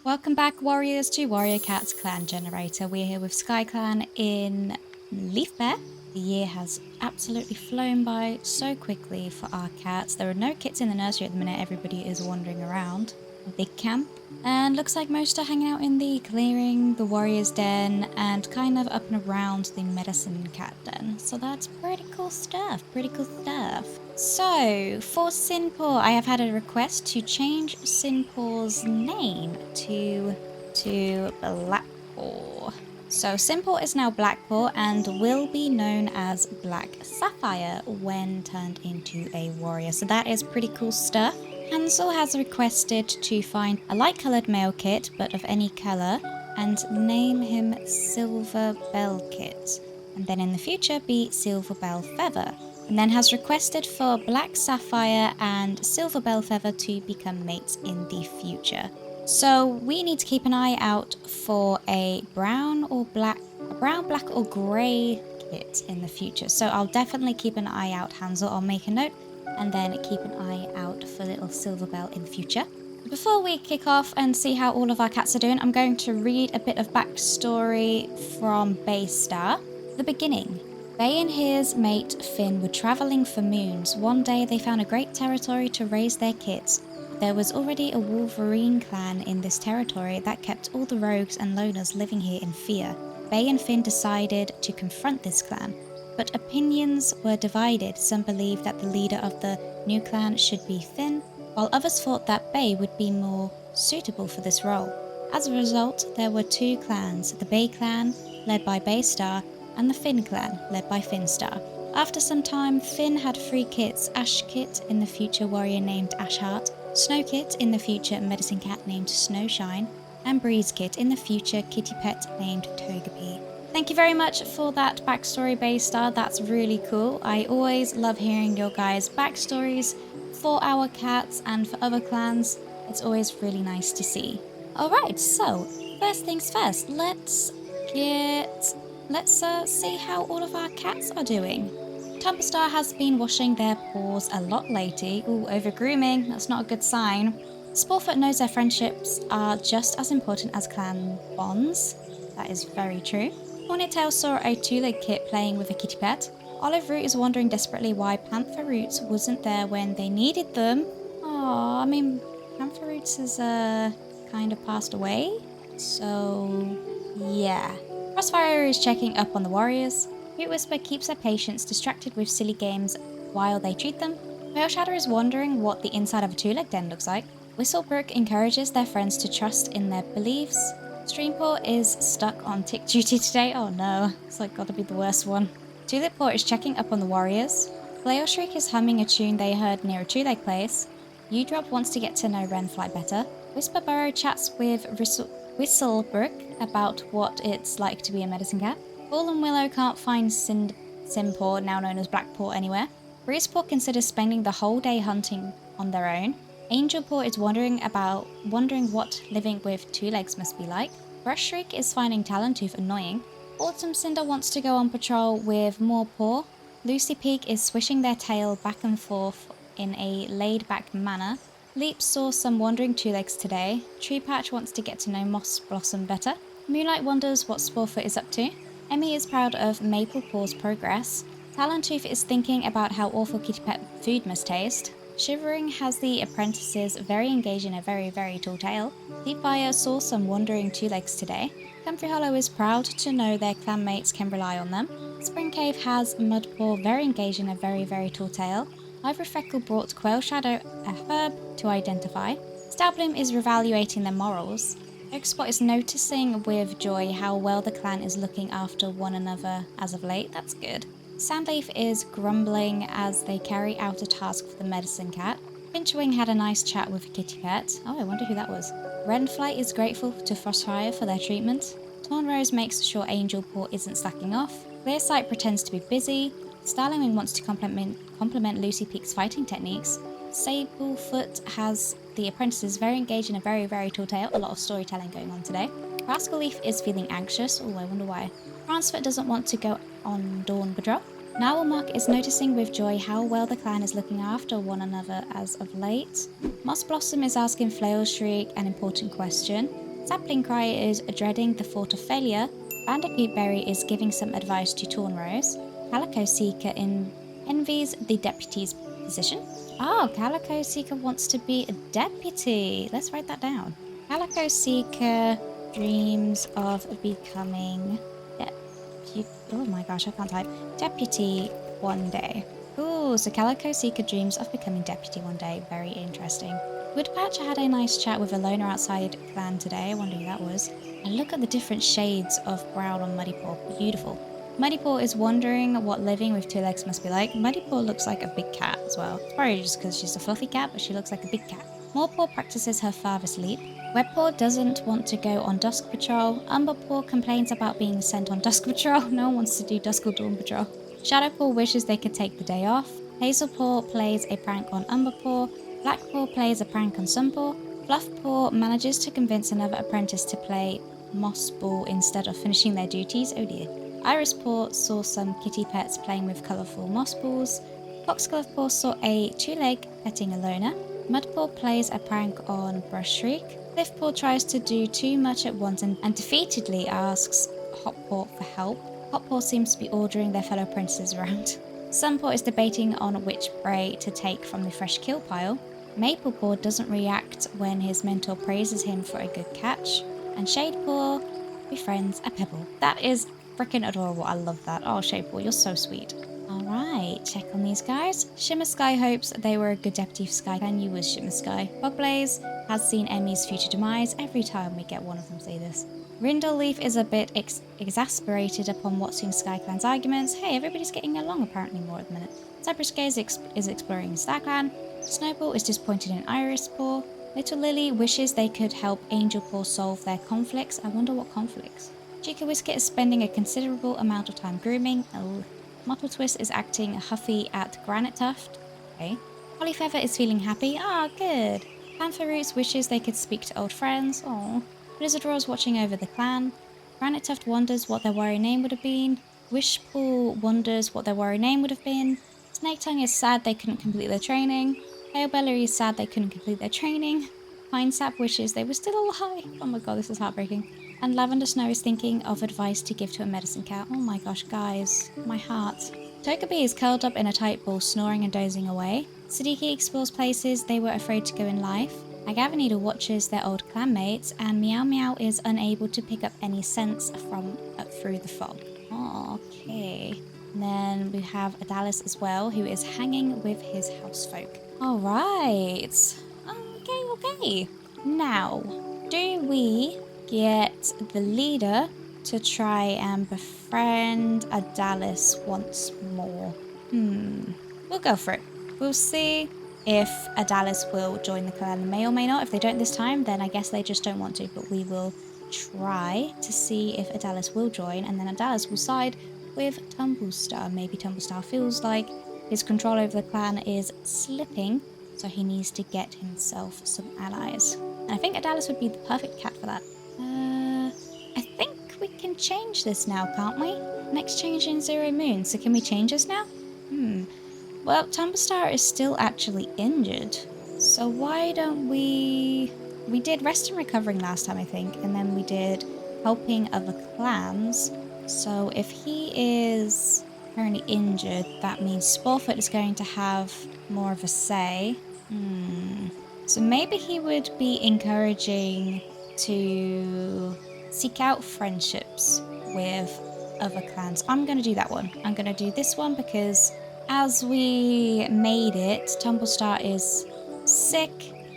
Welcome back, warriors, to Warrior Cat's Clan Generator. We're here with Skyclan in Leaf Bear. The year has absolutely flown by so quickly for our cats. There are no kits in the nursery at the minute. Everybody is wandering around a big camp. And looks like most are hanging out in the clearing, the warrior's den, and kind of up and around the medicine cat den. So that's pretty cool stuff, So, for Sinpaw, I have had a request to change Sinpaw's name to Blackpaw. So Sinpaw is now Blackpaw and will be known as Black Sapphire when turned into a warrior. So that is pretty cool stuff. Hansel has requested to find a light-coloured male kit, but of any colour, and name him Silver Bell Kit, and then in the future be Silver Bell Feather, and then has requested for Black Sapphire and Silver Bell Feather to become mates in the future. So we need to keep an eye out for a brown, black or grey kit in the future. So I'll definitely keep an eye out, Hansel. I'll make a note and then keep an eye out for little Silver Bell in the future. Before we kick off and see how all of our cats are doing, I'm going to read a bit of backstory from Baystar. The beginning. Bay and his mate Finn were travelling for moons. One day they found a great territory to raise their kits. There was already a Wolverine clan in this territory that kept all the rogues and loners living here in fear. Bay and Finn decided to confront this clan, but opinions were divided. Some believed that the leader of the new clan should be Finn, while others thought that Bay would be more suitable for this role. As a result, there were two clans, the Bay clan, led by Baystar, and the Finn clan, led by Finnstar. After some time, Finn had 3 kits, Ash Kit, in the future warrior named Ashheart, Snow Kit, in the future medicine cat named Snowshine, and Breeze Kit, in the future kitty pet named Togepi. Thank you very much for that backstory, Baystar. That's really cool. I always love hearing your guys' backstories for our cats and for other clans. It's always really nice to see. Alright, so first things first, let's see how all of our cats are doing. Tumblestar has been washing their paws a lot lately. Ooh, over grooming, that's not a good sign. Sporefoot knows their friendships are just as important as clan bonds. That is very true. Hornettail saw a 2-leg kit playing with a kitty pet. Olive Root is wondering desperately why Panther Roots wasn't there when they needed them. Aww, I mean, Panther Roots has kind of passed away. So, yeah. Crossfire is checking up on the warriors. Hoot Whisper keeps their patients distracted with silly games while they treat them. Whale Shadow is wondering what the inside of a 2-leg den looks like. Whistlebrook encourages their friends to trust in their beliefs. Streampaw is stuck on tick duty today. Oh no, it's like gotta be the worst one. Tulip Paw is checking up on the warriors. Flail Shriek is humming a tune they heard near a 2-leg place. Udrop wants to get to know Renfly better. Whisper Burrow chats with Whistlebrook about what it's like to be a medicine cat. Fallen Willow can't find Sinpaw, now known as Blackpaw, anywhere. Breezepaw considers spending the whole day hunting on their own. Angelpaw is wondering what living with 2 legs must be like. Brush Shriek is finding Talentooth annoying. Autumn Cinder wants to go on patrol with Morepaw. Lucy Peak is swishing their tail back and forth in a laid-back manner. Leap saw some wandering 2 legs today. Tree Patch wants to get to know Moss Blossom better. Moonlight wonders what Sporefoot is up to. Emmy is proud of Maple Paw's progress. Talentooth is thinking about how awful kitty pet food must taste. Shivering has the apprentices very engaged in a very, very tall tale. Deepfire saw some wandering 2 legs today. Comfrey Hollow is proud to know their clanmates can rely on them. Spring Cave has Mudpaw very engaged in a very, very tall tale. Ivory Freckle brought Quail Shadow a herb to identify. Stoutbloom is reevaluating their morals. Oakspot is noticing with joy how well the clan is looking after one another as of late. That's good. Sandleaf is grumbling as they carry out a task for the medicine cat. Finchwing had a nice chat with a kitty pet. Oh, I wonder who that was. Renfly is grateful to Frostfire for their treatment. Tornrose makes sure Angelpaw isn't slacking off. Clearsight pretends to be busy. Starlingwing wants to compliment Lucy Peak's fighting techniques. Sablefoot has the apprentices very engaged in a very, very tall tale. A lot of storytelling going on today. Rascal Leaf is feeling anxious. Oh, I wonder why. Transfer doesn't want to go on Dawn Patrol. Nowelmark is noticing with joy how well the clan is looking after one another as of late. Moss Blossom is asking Flail Shriek an important question. Sapling Cry is dreading the thought of failure. Bandicoot Berry is giving some advice to Tornrose. Calico Seeker envies the deputy's position. Oh, Calico Seeker wants to be a deputy. Let's write that down. Calico Seeker dreams of becoming oh my gosh, I can't type. Deputy one day. Ooh, so Calico Seeker dreams of becoming deputy one day. Very interesting. Woodpatch had a nice chat with a loner outside clan today. I wonder who that was. And look at the different shades of brown on Muddypaw. Beautiful. Muddypaw is wondering what living with 2 legs must be like. Muddypaw looks like a big cat as well. It's probably just because she's a fluffy cat, but she looks like a big cat. Morepaw practices her farthest leap. Webpaw doesn't want to go on Dusk Patrol. Umberpaw complains about being sent on Dusk Patrol. No one wants to do Dusk or Dawn Patrol. Shadowpaw wishes they could take the day off. Hazelpaw plays a prank on Umberpaw. Blackpaw plays a prank on Sunpaw. Fluffpaw manages to convince another apprentice to play Mossball instead of finishing their duties. Oh dear. Irispaw saw some kitty pets playing with colourful moss balls. Foxglovepaw saw a 2-leg petting a loner. Mudpaw plays a prank on Brushshriek. Cliffpaw tries to do too much at once and defeatedly asks Hotpaw for help. Hotpaw seems to be ordering their fellow apprentices around. Sunpaw is debating on which prey to take from the fresh kill pile. Maplepaw doesn't react when his mentor praises him for a good catch. And Shadepaw befriends a pebble. That is freaking adorable. I love that. Oh, Shadepaw, you're so sweet. Alright, check on these guys. Shimmer Sky hopes they were a good deputy for Skyclan. You was Shimmer Sky. Bogblaze has seen Emmy's future demise. Every time we get one of them say this. Rindleleaf is a bit exasperated upon watching Skyclan's arguments. Hey, everybody's getting along apparently more at the minute. Cypress Gaze is exploring Starclan. Snowball is disappointed in Irispaw. Little Lily wishes they could help Angelpaw solve their conflicts. I wonder what conflicts. Chica Whisket is spending a considerable amount of time grooming. Oh. Mottle Twist is acting huffy at Granite Tuft. Okay. Hollyfeather is feeling happy. Ah, good. Panther Roots wishes they could speak to old friends. Aww. Blizzardroar is watching over the clan. Granite Tuft wonders what their warrior name would have been. Wishpool wonders what their warrior name would have been. Snake Tongue is sad they couldn't complete their training. Hailbellery is sad they couldn't complete their training. Pine Sap wishes they were still alive. Oh my god, this is heartbreaking. And Lavender Snow is thinking of advice to give to a medicine cow. Oh my gosh, guys. My heart. Togepi is curled up in a tight ball, snoring and dozing away. Siddiqui explores places they were afraid to go in life. Agavanido watches their old clanmates. And Meow Meow is unable to pick up any scents from through the fog. Oh, okay. And then we have Adalis as well, who is hanging with his housefolk. Alright. Okay. Now, do we get the leader to try and befriend Adalis once more? We'll go for it. We'll see if Adalis will join the clan. May or may not. If they don't this time, then I guess they just don't want to. But we will try to see if Adalis will join, and then Adalis will side with Tumblestar. Maybe Tumblestar feels like his control over the clan is slipping, so he needs to get himself some allies. And I think Adalis would be the perfect cat for that. I think we can change this now, can't we? Next change in Zero Moon. So can we change this now? Well, Tumblestar is still actually injured. So why don't we... We did Rest and Recovering last time, I think. And then we did Helping Other Clans. So if he is currently injured, that means Sporefoot is going to have more of a say. So maybe he would be encouraging to seek out friendships with other clans. I'm going to do that one. I'm going to do this one because as we made it, Tumblestar is sick.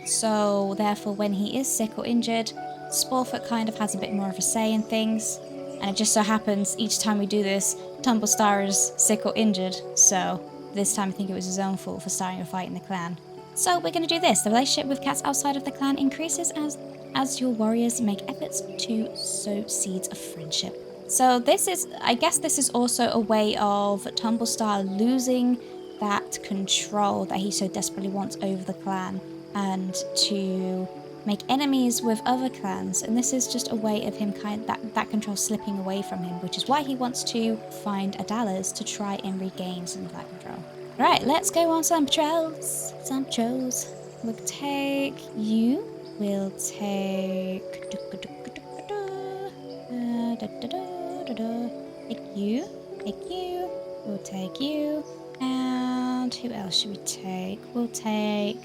So therefore when he is sick or injured, Sporefoot kind of has a bit more of a say in things. And it just so happens each time we do this, Tumblestar is sick or injured. So this time I think it was his own fault for starting a fight in the clan. So we're going to do this. The relationship with cats outside of the clan increases as your warriors make efforts to sow seeds of friendship. So this is, I guess this is also a way of Tumblestar losing that control that he so desperately wants over the clan and to make enemies with other clans. And this is just a way of him that control slipping away from him, which is why he wants to find Adalis to try and regain some of that control. Right, let's go on some patrols. We'll take you. We'll take Take you. Take you. We'll take you. And who else should we take? We'll take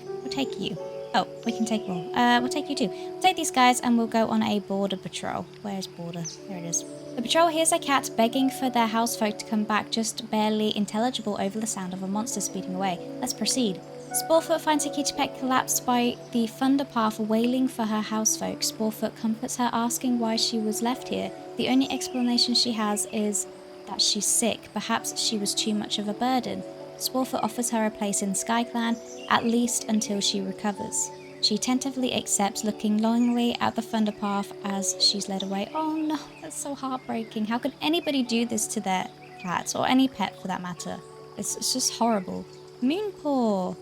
you. Oh, we can take more. We'll take you too. We'll take these guys and we'll go on a border patrol. Where's border? There it is. The patrol hears a cat begging for their housefolk to come back, just barely intelligible over the sound of a monster speeding away. Let's proceed. Sporefoot finds her kitty pet collapsed by the thunder path, wailing for her housefolk. Sporefoot comforts her, asking why she was left here. The only explanation she has is that she's sick. Perhaps she was too much of a burden. Sporefoot offers her a place in Skyclan, at least until she recovers. She tentatively accepts, looking longingly at the thunder path as she's led away. Oh no, that's so heartbreaking. How could anybody do this to their cats, or any pet for that matter? It's just horrible. Moonpaw.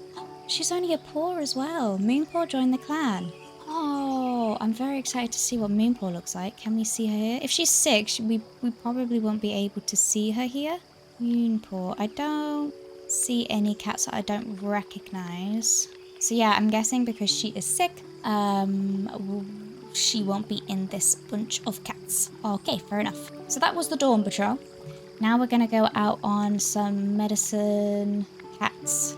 She's only a paw as well. Moonpaw joined the clan. Oh, I'm very excited to see what Moonpaw looks like. Can we see her here? If she's sick, we probably won't be able to see her here. Moonpaw. I don't see any cats that I don't recognize. So yeah, I'm guessing because she is sick, she won't be in this bunch of cats. Okay, fair enough. So that was the Dawn Patrol. Now we're going to go out on some medicine cats.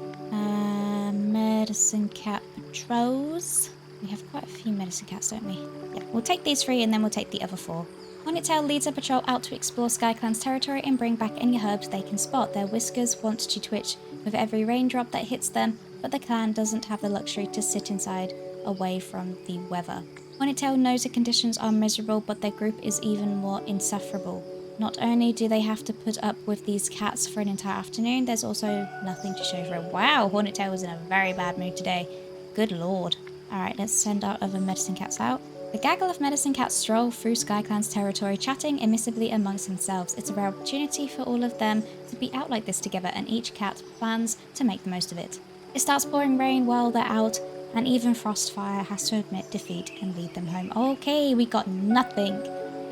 Medicine cat patrols. We have quite a few medicine cats, don't we? Yeah, we'll take these 3 and then we'll take the other 4. Ponytail leads a patrol out to explore Skyclan's territory and bring back any herbs they can spot. Their whiskers want to twitch with every raindrop that hits them, but the clan doesn't have the luxury to sit inside away from the weather. Ponytail knows the conditions are miserable, but their group is even more insufferable. Not only do they have to put up with these cats for an entire afternoon, there's also nothing to show for it. Wow, Hornettail was in a very bad mood today. Good lord. Alright, let's send our other medicine cats out. The gaggle of medicine cats stroll through Skyclan's territory, chatting immiscibly amongst themselves. It's a rare opportunity for all of them to be out like this together, and each cat plans to make the most of it. It starts pouring rain while they're out, and even Frostfire has to admit defeat and lead them home. Okay, we got nothing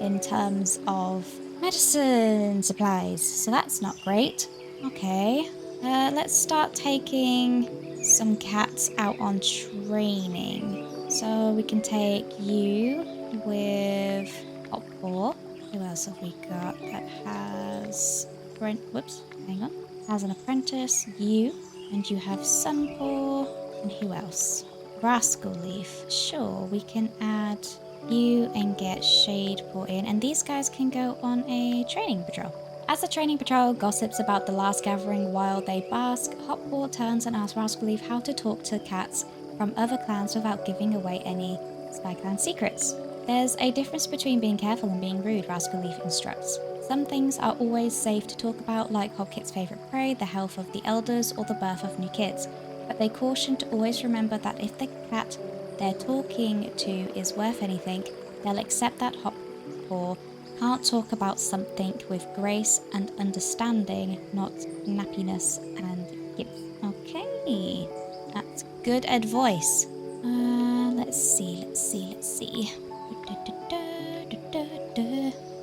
in terms of medicine supplies, so that's not great. Okay, let's start taking some cats out on training. So we can take you with Hotpaw. Who else have we got that has... Whoops, hang on. Has an apprentice, you. And you have Sunpaw. And who else? Rascal Leaf. Sure, we can add you and get Shadepaw in. And these guys can go on a training patrol. As the training patrol gossips about the last gathering while they bask, Hotpaw turns and asks Rascal Leaf how to talk to cats from other clans without giving away any Skyclan secrets. There's a difference between being careful and being rude, Rascal Leaf instructs. Some things are always safe to talk about, like Hobkit's favourite prey, the health of the elders, or the birth of new kids. But they caution to always remember that if the cat they're talking to is worth anything, they'll accept that Hotpaw can't talk about something with grace and understanding, not nappiness and gift. Okay, that's good advice. Let's see.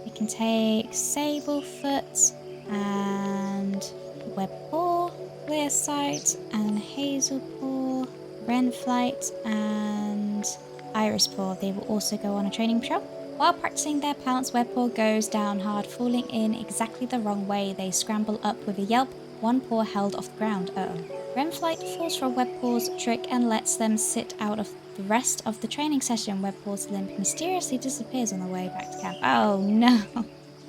We can take Sablefoot and Webpaw, Clearsight and Hazelpaw, Renflight and Irispaw. They will also go on a training patrol. While practicing their pounce, Webpaw goes down hard, falling in exactly the wrong way. They scramble up with a yelp, one paw held off the ground. Renflight falls for Webpaw's trick and lets them sit out of the rest of the training session. Webpaw's limp mysteriously disappears on the way back to camp. Oh no.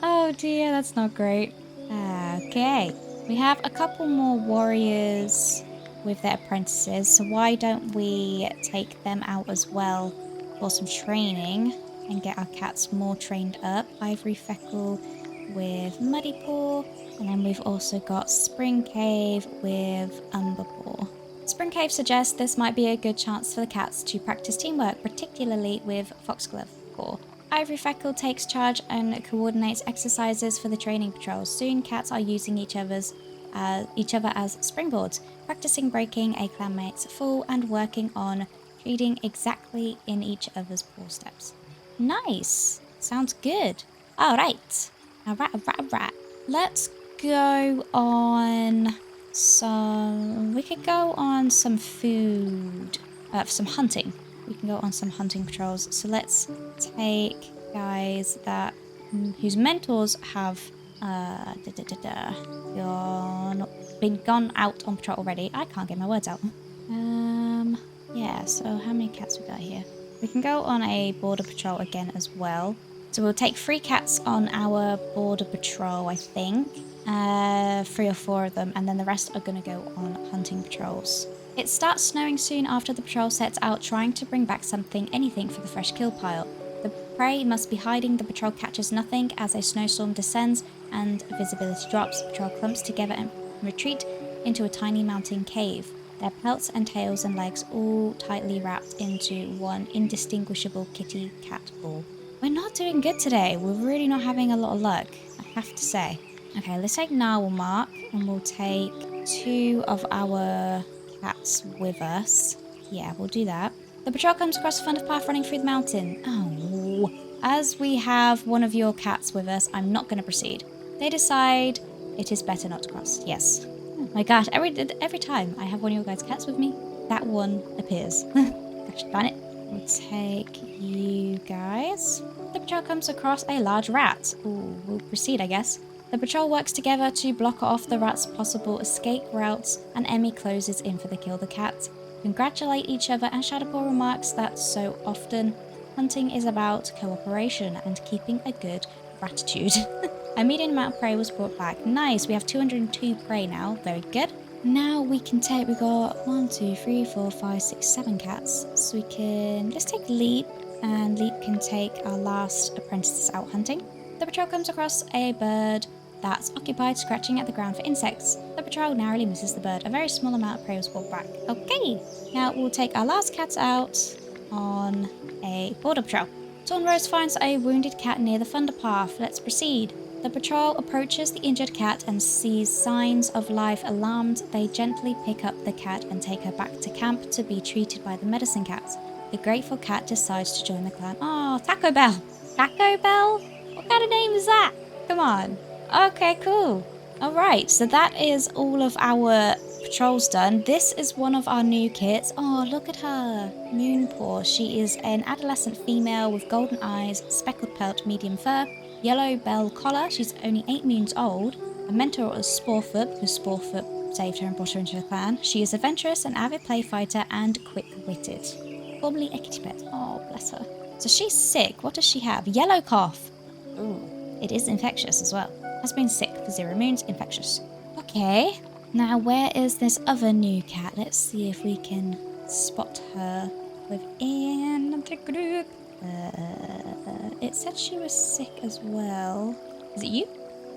Oh dear, that's not great. Okay. We have a couple more warriors with their apprentices, so why don't we take them out as well for some training and get our cats more trained up. Ivory Feckle with Muddy Paw, and then we've also got Spring Cave with Umberpaw. Spring Cave suggests this might be a good chance for the cats to practice teamwork, particularly with Foxglove Paw. Ivory Feckle takes charge and coordinates exercises for the training patrols. Soon cats are using each other as springboards, practicing breaking a clanmate's fall and working on treading exactly in each other's paw steps. Nice! Sounds good. Alright. Alright. Let's go on some... We could go on some food... some hunting. We can go on some hunting patrols. So let's take guys that whose mentors have been gone out on patrol already. I can't get my words out. Yeah, so how many cats we got here? We can go on a border patrol again as well. So we'll take 3 cats on our border patrol, I think. 3 or 4 of them, and then the rest are going to go on hunting patrols. It starts snowing soon after the patrol sets out, trying to bring back anything for the fresh kill pile. The prey must be hiding, the patrol catches nothing as a snowstorm descends and visibility drops. The patrol clumps together and retreat into a tiny mountain cave. Their pelts and tails and legs all tightly wrapped into one indistinguishable kitty cat ball. We're not doing good today. We're really not having a lot of luck, I have to say. Okay, let's take Narwhal Mark, and we'll take 2 of our cats with us. Yeah, we'll do that. The patrol comes across a fun path running through the mountain. Oh, as we have one of your cats with us, I'm not going to proceed. They decide it is better not to cross. Yes. Oh my gosh, every time I have one of your guys' cats with me, that one appears. Gosh darn it. We'll take you guys. The patrol comes across a large rat. Ooh, we'll proceed, I guess. The patrol works together to block off the rat's possible escape routes, and Emmy closes in for the kill the cat. Congratulate each other, and Shadowpaw remarks that so often hunting is about cooperation and keeping a good gratitude. A median amount of prey was brought back. Nice, we have 202 prey now. Very good. Now we can take, we got 1, 2, 3, 4, 5, 6, 7 cats. So we can, let's take Leap, and Leap can take our last apprentices out hunting. The patrol comes across a bird that's occupied scratching at the ground for insects. The patrol narrowly misses the bird. A very small amount of prey was brought back. Okay, now we'll take our last cats out on a border patrol. Tornrose finds a wounded cat near the thunder path. Let's proceed. The patrol approaches the injured cat and sees signs of life. Alarmed, they gently pick up the cat and take her back to camp to be treated by the medicine cats. The grateful cat decides to join the clan. Oh, Taco Bell. Taco Bell? What kind of name is that? Come on. Okay, cool. Alright, so that is all of our patrols done. This is one of our new kits. Oh, look at her. Moonpaw. She is an adolescent female with golden eyes, speckled pelt, medium fur, yellow bell collar. She's only 8 moons old. A mentor is Sporefoot, because Sporefoot saved her and brought her into the clan. She is adventurous, an avid play fighter, and quick-witted. Formerly a kitty pet. Oh, bless her. So she's sick. What does she have? Yellow cough. Ooh. It is infectious as well. Has been sick for 0 moons, infectious. Okay. Now, where is this other new cat? Let's see if we can spot her within the group. It said she was sick as well. Is it you?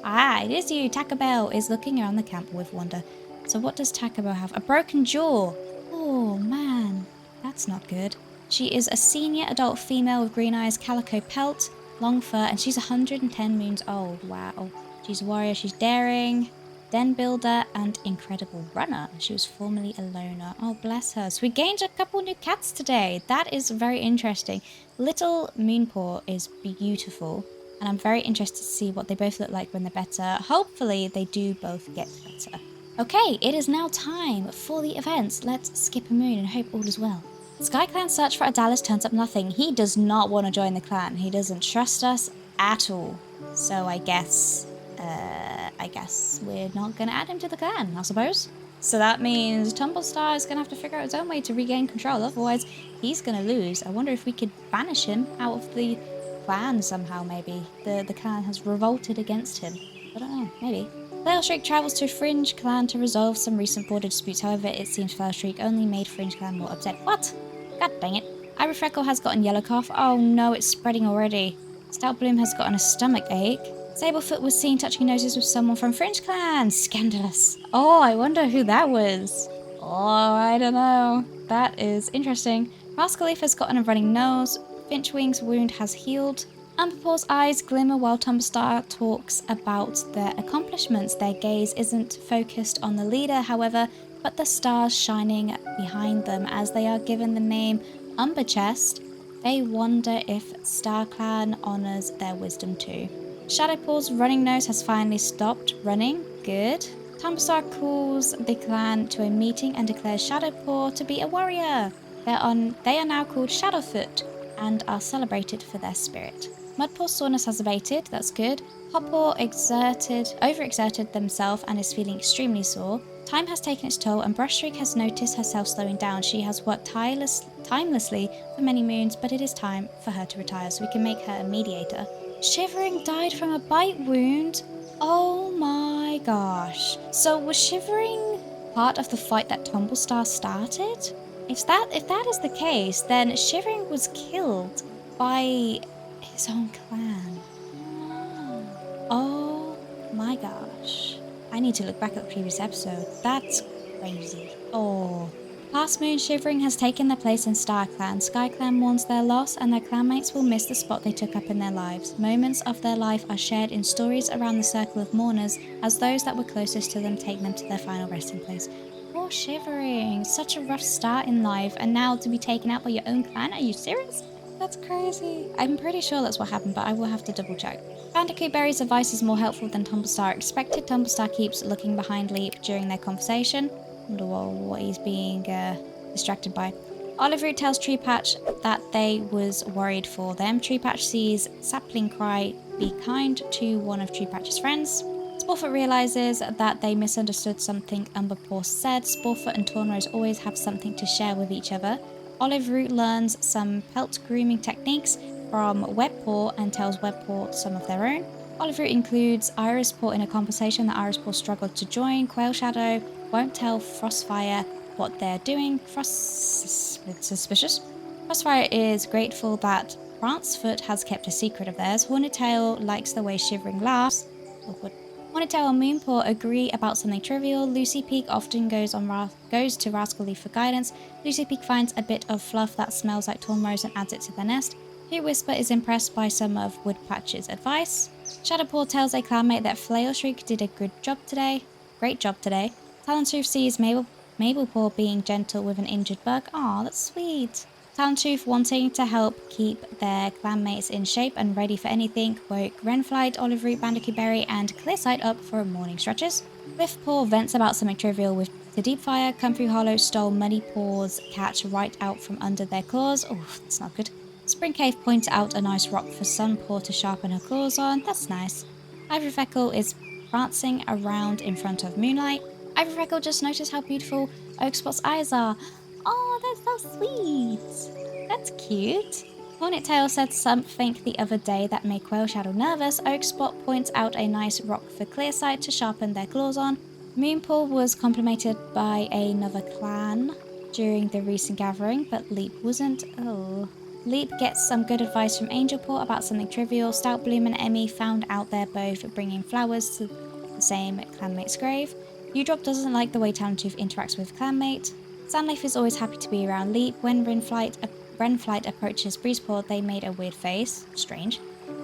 Ah, it is you. Taco Bell is looking around the camp with wonder. So what does Taco Bell have? A broken jaw. Oh, man. That's not good. She is a senior adult female with green eyes, calico pelt, long fur, and she's 110 moons old. Wow. She's a warrior, she's daring, den builder, and incredible runner. She was formerly a loner. Oh, bless her. So we gained a couple new cats today. That is very interesting. Little Moonpaw is beautiful, and I'm very interested to see what they both look like when they're better. Hopefully, they do both get better. Okay, it is now time for the events. Let's skip a moon and hope all is well. Skyclan search for Adalis turns up nothing. He does not want to join the clan. He doesn't trust us at all. So I guess we're not going to add him to the clan, I suppose. So that means Tumblestar is going to have to figure out his own way to regain control. Otherwise, he's going to lose. I wonder if we could banish him out of the clan somehow, maybe. The clan has revolted against him. I don't know, maybe. Fellshriek travels to Fringe Clan to resolve some recent border disputes. However, it seems Fellshriek only made Fringe Clan more upset. What? God dang it. Ivory Freckle has gotten yellow cough. Oh no, it's spreading already. Stout Bloom has gotten a stomach ache. Sablefoot was seen touching noses with someone from Fringe Clan. Scandalous. Oh, I wonder who that was. Oh, I don't know. That is interesting. Rascalleaf has gotten a running nose. Finchwing's wound has healed. Umberpaw's eyes glimmer while Tumblestar talks about their accomplishments. Their gaze isn't focused on the leader, however, but the stars shining behind them. As they are given the name Umberchest, they wonder if StarClan honors their wisdom too. Shadowpaw's running nose has finally stopped running. Good. Tumblestar calls the clan to a meeting and declares Shadowpaw to be a warrior. They are now called Shadowfoot and are celebrated for their spirit. Mudpaw's soreness has abated, that's good. Hotpaw overexerted themselves and is feeling extremely sore. Time has taken its toll and Brushstreak has noticed herself slowing down. She has worked timelessly for many moons, but it is time for her to retire so we can make her a mediator. Shivering died from a bite wound. Oh my gosh. So was Shivering part of the fight that Tumblestar started? If that is the case, then Shivering was killed by his own clan. Oh my gosh. I need to look back at the previous episode. That's crazy. Oh. Past moon, Shivering has taken their place in Skyclan. Skyclan mourns their loss and their clanmates will miss the spot they took up in their lives. Moments of their life are shared in stories around the circle of mourners as those that were closest to them take them to their final resting place. Poor Shivering. Such a rough start in life and now to be taken out by your own clan? Are you serious? That's crazy. I'm pretty sure that's what happened, but I will have to double check. Bandicoot Berry's advice is more helpful than Tumblestar expected. Tumblestar keeps looking behind Leap during their conversation. Wonder what he's being distracted by. Olive Root tells Tree Patch that they was worried for them. Tree Patch sees Sapling cry, "Be kind" to one of Tree Patch's friends. Sporefoot realizes that they misunderstood something Umberpaw said. Sporefoot and Tornrose always have something to share with each other. Olive Root learns some pelt grooming techniques from Webpaw and tells Webpaw some of their own. Olive Root includes Irispaw in a conversation that Irispaw struggled to join. Quail Shadow won't tell Frostfire what they're doing. It's suspicious. Frostfire is grateful that Prancefoot has kept a secret of theirs. Hornetail likes the way Shivering laughs. Awkward. Hornetail and Moonpaw agree about something trivial. Lucy Peak often goes to Rascal Leaf for guidance. Lucy Peak finds a bit of fluff that smells like Tornrose and adds it to their nest. Hoot Whisper is impressed by some of Woodpatch's advice. Shadowpaw tells a clanmate that Flailshriek did a great job today. Talentooth sees Mabelpaw being gentle with an injured bug. Aw, that's sweet. Talentooth wanting to help keep their clanmates in shape and ready for anything, woke Renflight, Olive Root, Bandicoot Berry, and Clearsight up for morning stretches. Cliffpaw vents about something trivial to Deepfire. Comfrey Hollow stole Muddypaw's catch right out from under their claws. Oh, that's not good. Spring Cave points out a nice rock for Sunpaw to sharpen her claws on. That's nice. Ivory Freckle is prancing around in front of Moonlight. Ivory Freckle just noticed how beautiful Oakspot's eyes are. Oh, that's so sweet. That's cute. Hornetail said something the other day that made Quail Shadow nervous. Oakspot points out a nice rock for Clearsight to sharpen their claws on. Moonpaw was complimented by another clan during the recent gathering, but Leap wasn't. Oh. Leap gets some good advice from Angelpaw about something trivial. Stoutbloom and Emmy found out they're both bringing flowers to the same clanmate's grave. Udrop doesn't like the way Talentooth interacts with clanmate. Sandleaf is always happy to be around Leap. When Renflight approaches Breezepaw, they made a weird face. Strange.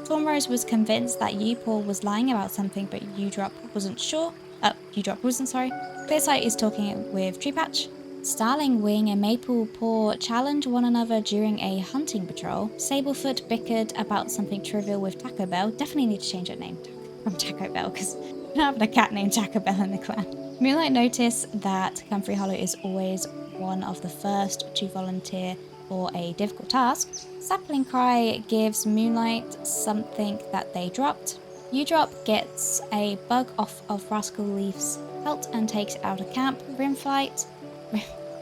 Tornrose was convinced that Upaw was lying about something, but Udrop wasn't, sorry. Clearsight is talking with Treepatch. Starling Wing and Maplepaw challenge one another during a hunting patrol. Sablefoot bickered about something trivial with Taco Bell. Definitely need to change that name from Taco Bell, because we don't have a cat named Taco Bell in the clan. Moonlight noticed that Comfrey Hollow is always one of the first to volunteer for a difficult task. Sapling Cry gives Moonlight something that they dropped. Udrop gets a bug off of Rascal Leaf's pelt and takes it out of camp. Rimflight,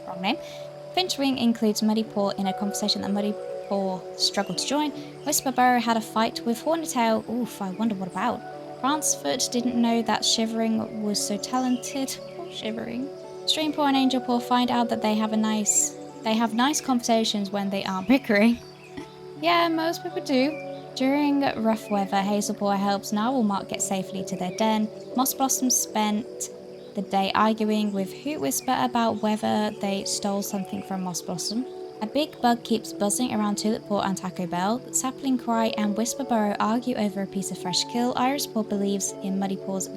wrong name. Finchwing includes Muddypaw in a conversation that Muddypaw struggled to join. Whisperburrow had a fight with Hornetail. Oof, I wonder what about. Prancefoot didn't know that Shivering was so talented. Poor Shivering. Streampaw and Angelpaw find out that they have nice conversations when they aren't bickering. Yeah, most people do. During rough weather, Hazelpaw helps Narwhalmark get safely to their den. Mossblossom spent the day arguing with Hoot Whisper about whether they stole something from Mossblossom. A big bug keeps buzzing around Tulippaw and Taco Bell. Sapling Cry and Whisperburrow argue over a piece of fresh kill. Irispaw believes in Muddypaw's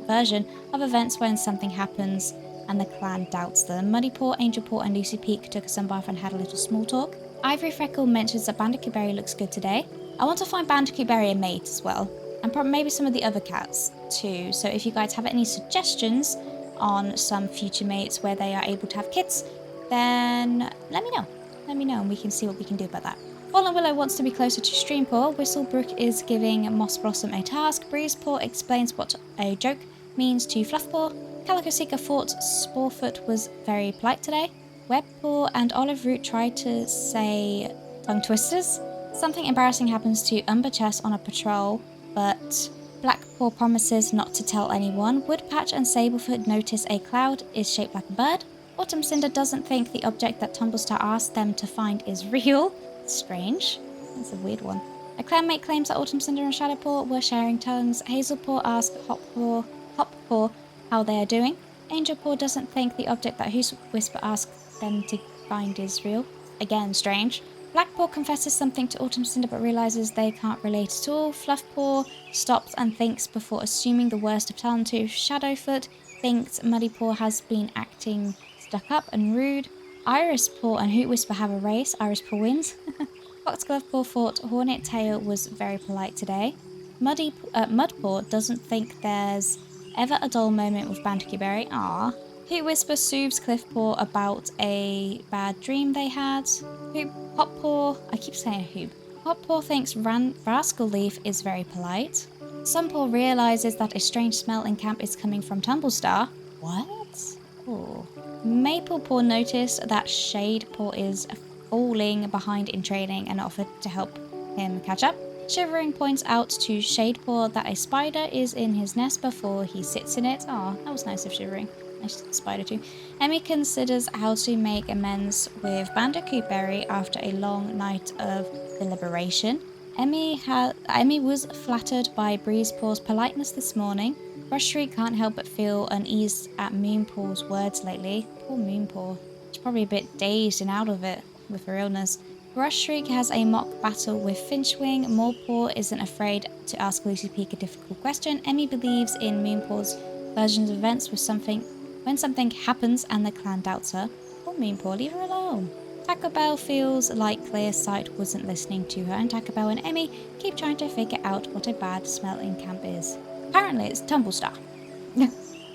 version of events when something happens and the clan doubts them. Muddypaw, Angelpaw and Lucy Peak took a sunbath and had a little small talk. Ivory Freckle mentions that Bandicoot Berry looks good today. I want to find Bandicoot Berry a mate as well, and probably maybe some of the other cats too. So if you guys have any suggestions on some future mates where they are able to have kids, then let me know and we can see what we can do about that. Fallen Willow wants to be closer to Streampaw. Whistlebrook is giving Moss Blossom a task. Breezepaw explains what a joke means to Fluffpaw. Calico Seeker thought Sporefoot was very polite today. Webpaw and Olive Root tried to say tongue twisters. Something embarrassing happens to Umber Chess on a patrol, but Blackpaw promises not to tell anyone. Woodpatch and Sablefoot notice a cloud is shaped like a bird. Autumn Cinder doesn't think the object that Tumblestar asked them to find is real. Strange. That's a weird one. A clanmate claims that Autumn Cinder and Shadowpaw were sharing tongues. Hazelpaw asks Hoppaw how they are doing. Angelpaw doesn't think the object that Who's Whisper asks them to find is real. Again, strange. Blackpaw confesses something to Autumn Cinder but realizes they can't relate at all. Fluffpaw stops and thinks before assuming the worst of Talentooth. Shadowfoot thinks Muddypaw has been acting stuck up and rude. Irispaw and Hoot Whisper have a race. Irispaw wins. Foxglovepaw thought Hornet Tail was very polite today. Mudpaw doesn't think there's ever a dull moment with Bandicoot. Ah. Hoot Whisper soothes Cliffpaw about a bad dream they had. Hoppaw, I keep saying Hoop. Hoppaw thinks Rascal Leaf is very polite. Sunpaw realizes that a strange smell in camp is coming from Tumblestar. What? Oh. Maplepaw noticed that Shadepaw is falling behind in training and offered to help him catch up. Shivering points out to Shadepaw that a spider is in his nest before he sits in it. Oh, that was nice of Shivering. Nice spider too. Emmy considers how to make amends with Bandicoot Berry after a long night of deliberation. Emmy was flattered by Breezepaw's politeness this morning. Brushtree can't help but feel uneased at Moonpaw's words lately. Poor Moonpaw. She's probably a bit dazed and out of it with her illness. Brushshriek has a mock battle with Finchwing. Morepaw isn't afraid to ask Lucy Peak a difficult question. Emmy believes in Moonpaw's versions of events when something happens and the clan doubts her. Poor Moonpaw, leave her alone. Taco Bell feels like Clear Sight wasn't listening to her, and Taco Bell and Emmy keep trying to figure out what a bad smell in camp is. Apparently it's Tumblestar.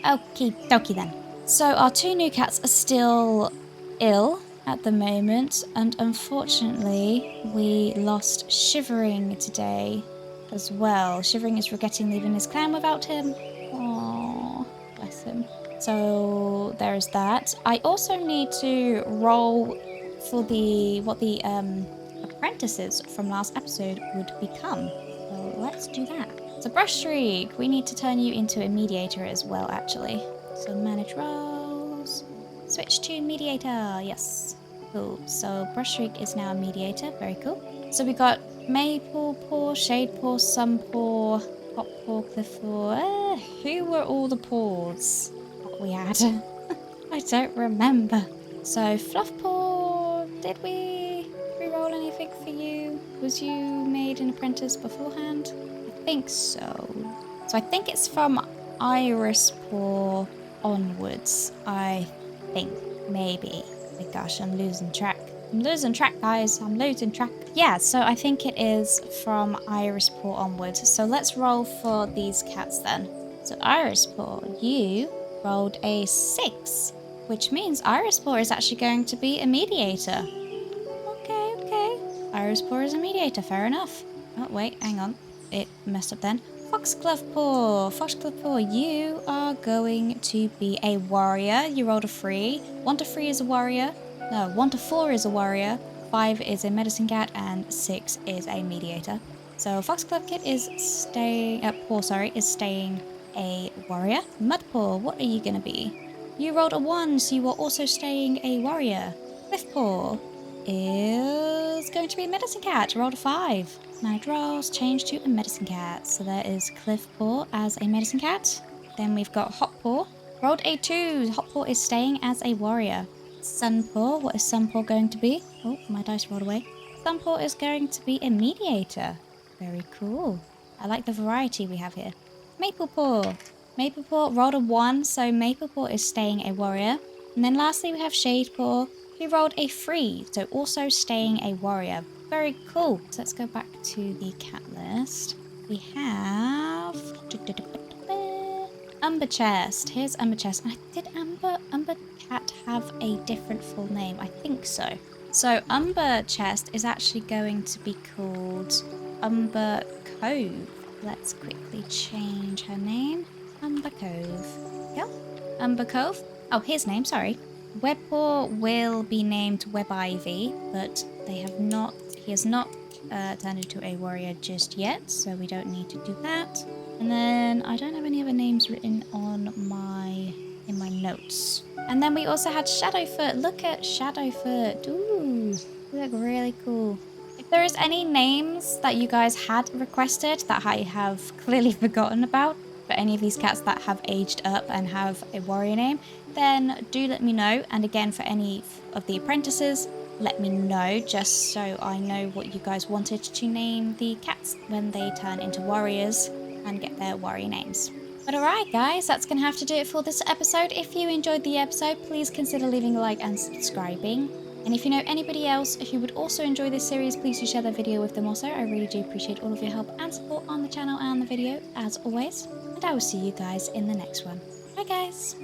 Okie dokie then. So our two new cats are still ill at the moment, and unfortunately we lost Shivering today as well. Shivering is regretting leaving his clan without him. Aww, bless him. So there is that. I also need to roll for what the apprentices from last episode would become. So let's do that. So Brushstreak, we need to turn you into a mediator as well, actually. So manage roles. Switch to mediator. Yes. Cool. So Brushstreak is now a mediator. Very cool. So we got Maplepaw, Shadepaw, Sunpaw, Hoppaw, Cliffpaw. Who were all the paws that we had? I don't remember. So Fluffpaw, did we re-roll anything for you? Was you made an apprentice beforehand? I think so. So I think it's from Irispaw onwards. I think, maybe. Oh my gosh, I'm losing track. I'm losing track, guys. I'm losing track. Yeah, so I think it is from Irispaw onwards. So let's roll for these cats then. So Irispaw, you rolled a 6, which means Irispaw is actually going to be a mediator. Okay. Irispaw is a mediator, fair enough. Oh, wait, hang on. It messed up then. Foxglovepaw, you are going to be a warrior. You rolled a 3. 1 to 3 is a warrior. No, 1 to 4 is a warrior. 5 is a medicine cat, and 6 is a mediator. So Foxglove is staying a warrior. Mudpaw, what are you gonna be? You rolled a 1, so you are also staying a warrior. Cliffpaw is going to be a medicine cat. You rolled a 5. Managed rolls, change to a medicine cat. So there is Cliffpaw as a medicine cat. Then we've got Hoppaw. Rolled a 2. Hoppaw is staying as a warrior. Sunpaw, what is Sunpaw going to be? Oh, my dice rolled away. Sunpaw is going to be a mediator. Very cool. I like the variety we have here. Maplepaw rolled a 1, so Maplepaw is staying a warrior. And then lastly we have Shadepaw, who rolled a 3, so also staying a warrior. Very cool. So let's go back to the cat list. We have Umber Chest. Here's Umber Chest. Did Umber Cat have a different full name? I think so. So Umber Chest is actually going to be called Umber Cove. Let's quickly change her name. Umber Cove. Yep. Umber Cove. Oh, his name, sorry. Webpaw will be named Web Ivy, but he has not turned into a warrior just yet, so we don't need to do that. And then I don't have any other names written on in my notes. And then we also had Shadowfoot. Look at Shadowfoot. Ooh, they look really cool. If there is any names that you guys had requested that I have clearly forgotten about, for any of these cats that have aged up and have a warrior name, then do let me know. And again, for any of the apprentices, let me know just so I know what you guys wanted to name the cats when they turn into warriors and get their warrior names. But alright guys, that's going to have to do it for this episode. If you enjoyed the episode, please consider leaving a like and subscribing. And if you know anybody else who would also enjoy this series, please do share the video with them also. I really do appreciate all of your help and support on the channel and the video, as always. And I will see you guys in the next one. Bye guys!